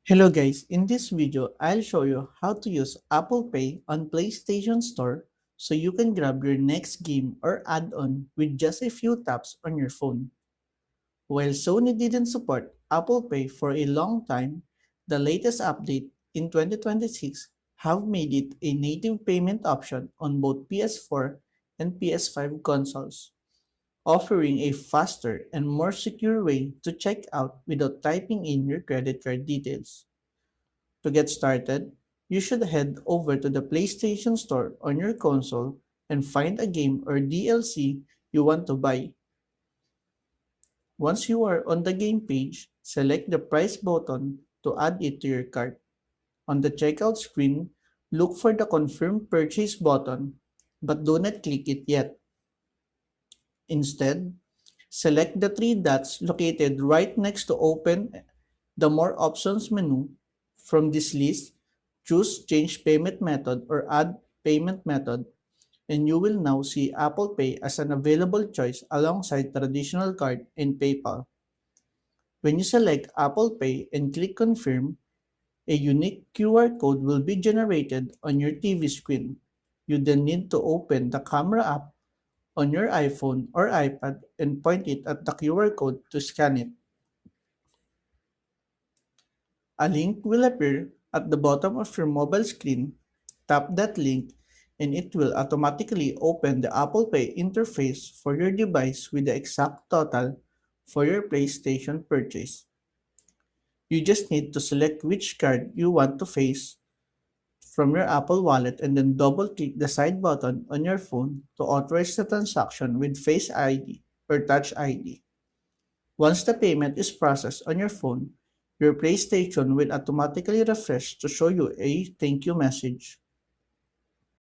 Hello guys, in this video, I'll show you how to use Apple Pay on PlayStation Store so you can grab your next game or add-on with just a few taps on your phone. While Sony didn't support Apple Pay for a long time, the latest update in 2026 have made it a native payment option on both PS4 and PS5 consoles, offering a faster and more secure way to check out without typing in your credit card details. To get started, you should head over to the PlayStation Store on your console and find a game or DLC you want to buy. Once you are on the game page, select the price button to add it to your cart. On the checkout screen, look for the confirm purchase button, but do not click it yet. Instead, select the three dots located right next to open the more options menu. From this list, choose change payment method or add payment method, and you will now see Apple Pay as an available choice alongside traditional card and PayPal. When you select Apple Pay and click confirm, a unique QR code will be generated on your TV screen. You then need to open the camera app on your iPhone or iPad and point it at the QR code to scan it. A link will appear at the bottom of your mobile screen. Tap that link and it will automatically open the Apple Pay interface for your device with the exact total for your PlayStation purchase. You just need to select which card you want to face from your Apple Wallet and then double click the side button on your phone to authorize the transaction with Face ID or Touch ID. Once the payment is processed on your phone, your PlayStation will automatically refresh to show you a thank you message.